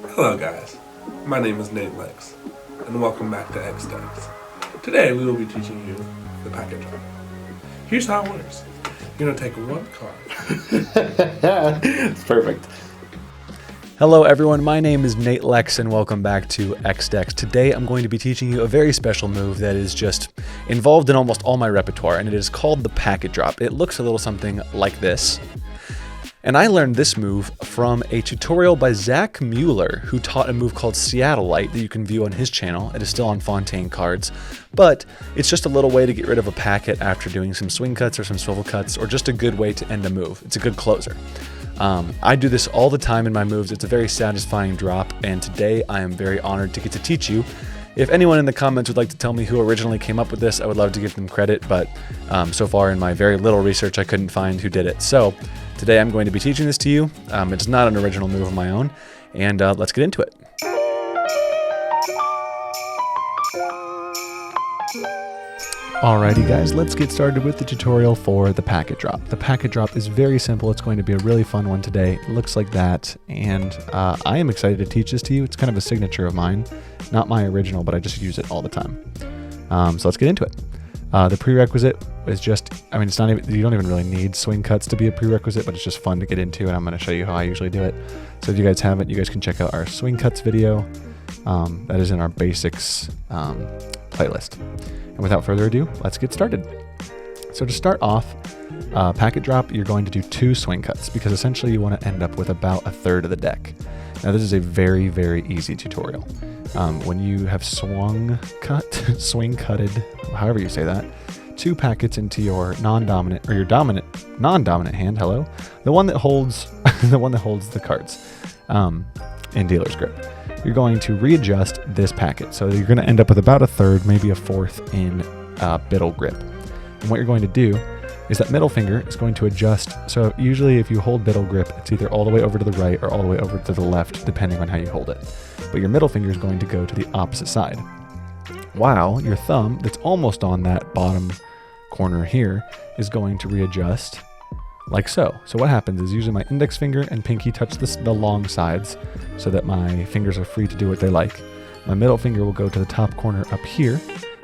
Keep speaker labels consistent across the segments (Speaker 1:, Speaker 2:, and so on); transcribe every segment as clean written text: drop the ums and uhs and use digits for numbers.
Speaker 1: Hello guys, my name is Nate Lex, and welcome back to X-Decks. Today we will be teaching you the packet drop. Here's how it works. You're going to take one card.
Speaker 2: It's perfect. Hello everyone, my name is Nate Lex and welcome back to X-Decks. Today I'm going to be teaching you a very special move that is just involved in almost all my repertoire, and it is called the packet drop. It looks a little something like this. And I learned this move from a tutorial by Zach Mueller, who taught a move called Seattle Light that you can view on his channel. It is still on Fontaine cards, but it's just a little way to get rid of a packet after doing some swing cuts or some swivel cuts, or just a good way to end a move. It's a good closer. I do this all the time in my moves. It's a very satisfying drop, and today I am very honored to get to teach you. If anyone in the comments would like to tell me who originally came up with this, I would love to give them credit, but so far in my very little research, I couldn't find who did it. So today I'm going to be teaching this to you. It's not an original move of my own, and let's get into it. Alrighty guys, let's get started with the tutorial for the packet drop. The packet drop is very simple. It's going to be a really fun one today. It looks like that, and I am excited to teach this to you. It's kind of a signature of mine. Not my original, but I just use it all the time. So let's get into it. The prerequisite is just, it's not even, you don't even really need swing cuts to be a prerequisite, but it's just fun to get into, and I'm going to show you how I usually do it. So if you guys haven't, you guys can check out our swing cuts video. That is in our basics playlist. And without further ado, let's get started. So to start off, packet drop, you're going to do 2 swing cuts, because essentially you want to end up with about a third of the deck. Now this is a very, very easy tutorial. When you have swing cutted, however you say that, 2 packets into your non-dominant, or your non-dominant hand, hello, the one that holds, the cards in dealer's grip. You're going to readjust this packet. So you're going to end up with about a third, maybe a fourth in biddle grip. And what you're going to do is that middle finger is going to adjust. So usually if you hold biddle grip, it's either all the way over to the right or all the way over to the left, depending on how you hold it. But your middle finger is going to go to the opposite side, while your thumb, that's almost on that bottom corner here, is going to readjust like so. So what happens is usually my index finger and pinky touch the long sides so that my fingers are free to do what they like. My middle finger will go to the top corner up here,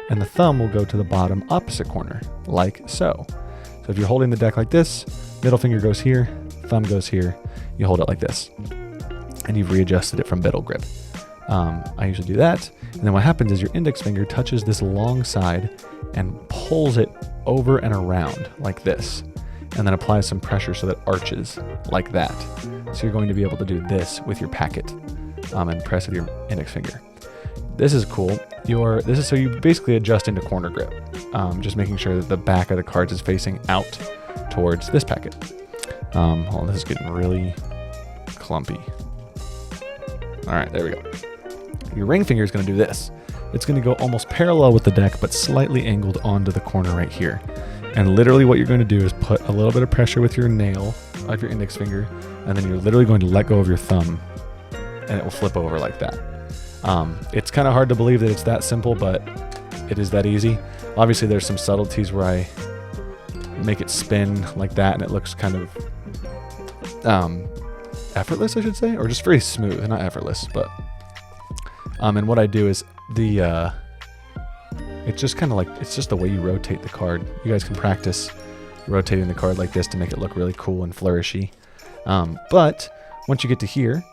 Speaker 2: and the thumb will go to the bottom opposite corner, like so. So if you're holding the deck like this, middle finger goes here, thumb goes here, you hold it like this, and you've readjusted it from biddle grip. I usually do that, and then what happens is your index finger touches this long side and pulls it over and around like this, and then applies some pressure so that arches like that. So you're going to be able to do this with your packet and press with your index finger. This is cool. So you basically adjust into corner grip, just making sure that the back of the cards is facing out towards this packet. Hold on, this is getting really clumpy. All right, there we go. Your ring finger is going to do this. It's going to go almost parallel with the deck, but slightly angled onto the corner right here. And literally what you're going to do is put a little bit of pressure with your nail of your index finger, and then you're literally going to let go of your thumb, and it will flip over like that. It's kind of hard to believe that it's that simple, but it is that easy. Obviously there's some subtleties where I make it spin like that, and it looks kind of effortless, I should say, or just very smooth, not effortless, but and what I do is it's just kind of like, it's just the way you rotate the card. You guys can practice rotating the card like this to make it look really cool and flourishy. But once you get to here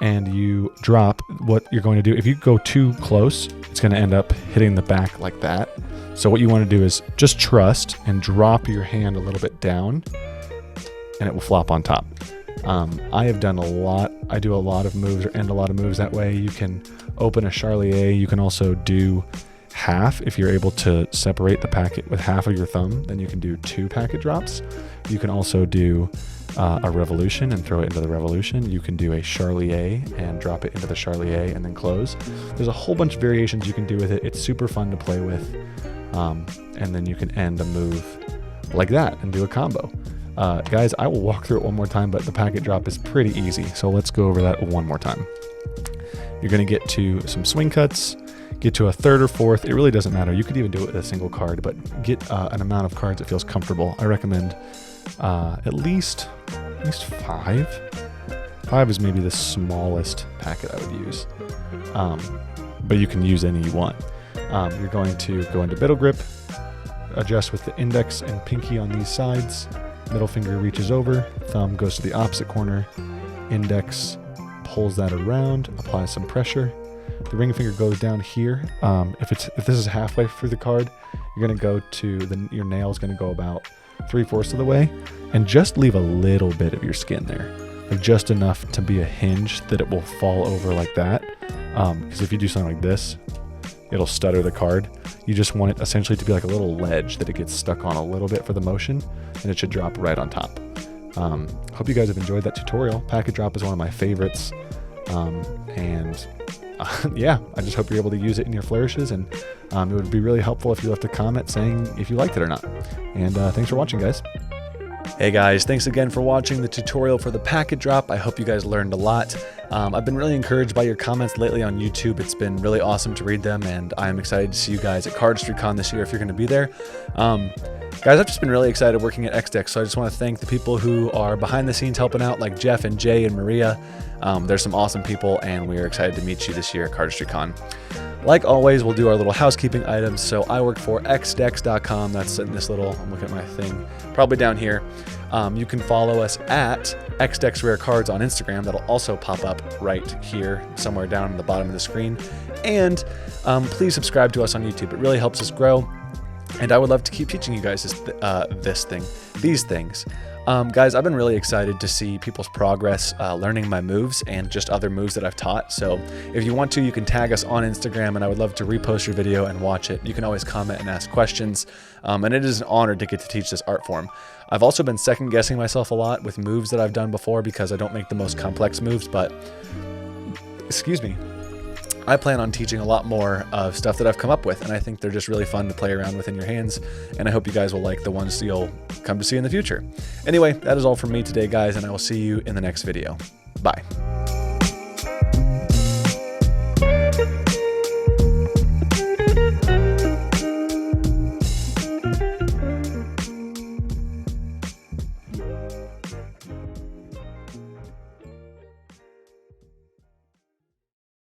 Speaker 2: and you drop, what you're going to do, if you go too close, it's going to end up hitting the back like that. So what you want to do is just trust and drop your hand a little bit down, and it will flop on top. I do a lot of moves, or end a lot of moves that way. You can open a Charlier. You can also do half. If you're able to separate the packet with half of your thumb, then you can do 2 packet drops. You can also do a revolution and throw it into the revolution. You can do a Charlier and drop it into the Charlier and then close. There's a whole bunch of variations you can do with it. It's super fun to play with. And then you can end a move like that and do a combo. Guys, I will walk through it one more time, but the packet drop is pretty easy. So let's go over that one more time. You're going to get to some swing cuts, get to a third or fourth. It really doesn't matter. You could even do it with a single card, but get an amount of cards that feels comfortable. I recommend at least 5. 5 is maybe the smallest packet I would use, but you can use any you want. You're going to go into middle grip, adjust with the index and pinky on these sides. Middle finger reaches over, thumb goes to the opposite corner, index pulls that around, applies some pressure. The ring finger goes down here. If this is halfway through the card, you're gonna go to your nail is gonna go about 3/4 of the way, and just leave a little bit of your skin there, like just enough to be a hinge that it will fall over like that. Because if you do something like this, it'll stutter the card. You just want it essentially to be like a little ledge that it gets stuck on a little bit for the motion, and it should drop right on top. Hope you guys have enjoyed that tutorial. Packet drop is one of my favorites. Yeah, I just hope you're able to use it in your flourishes, and it would be really helpful if you left a comment saying if you liked it or not. And thanks for watching, guys. Hey guys, thanks again for watching the tutorial for the packet drop. I hope you guys learned a lot. I've been really encouraged by your comments lately on YouTube. It's been really awesome to read them, and I'm excited to see you guys at Cardistry Con this year if you're going to be there. Guys, I've just been really excited working at XDex, so I just want to thank the people who are behind the scenes helping out, like Jeff and Jay and Maria. There's some awesome people, and we are excited to meet you this year at Cardistry Con. Like always, we'll do our little housekeeping items. So I work for xdex.com. That's in this little, I'm looking at my thing, probably down here. You can follow us at xdexrarecards on Instagram. That'll also pop up right here, somewhere down at the bottom of the screen. And please subscribe to us on YouTube. It really helps us grow. And I would love to keep teaching you guys these things. Guys, I've been really excited to see people's progress learning my moves and just other moves that I've taught. So if you want to, you can tag us on Instagram, and I would love to repost your video and watch it. You can always comment and ask questions, and it is an honor to get to teach this art form. I've also been second guessing myself a lot with moves that I've done before because I don't make the most complex moves, but excuse me. I plan on teaching a lot more of stuff that I've come up with, and I think they're just really fun to play around with in your hands, and I hope you guys will like the ones you'll come to see in the future. Anyway, that is all from me today, guys, and I will see you in the next video. Bye.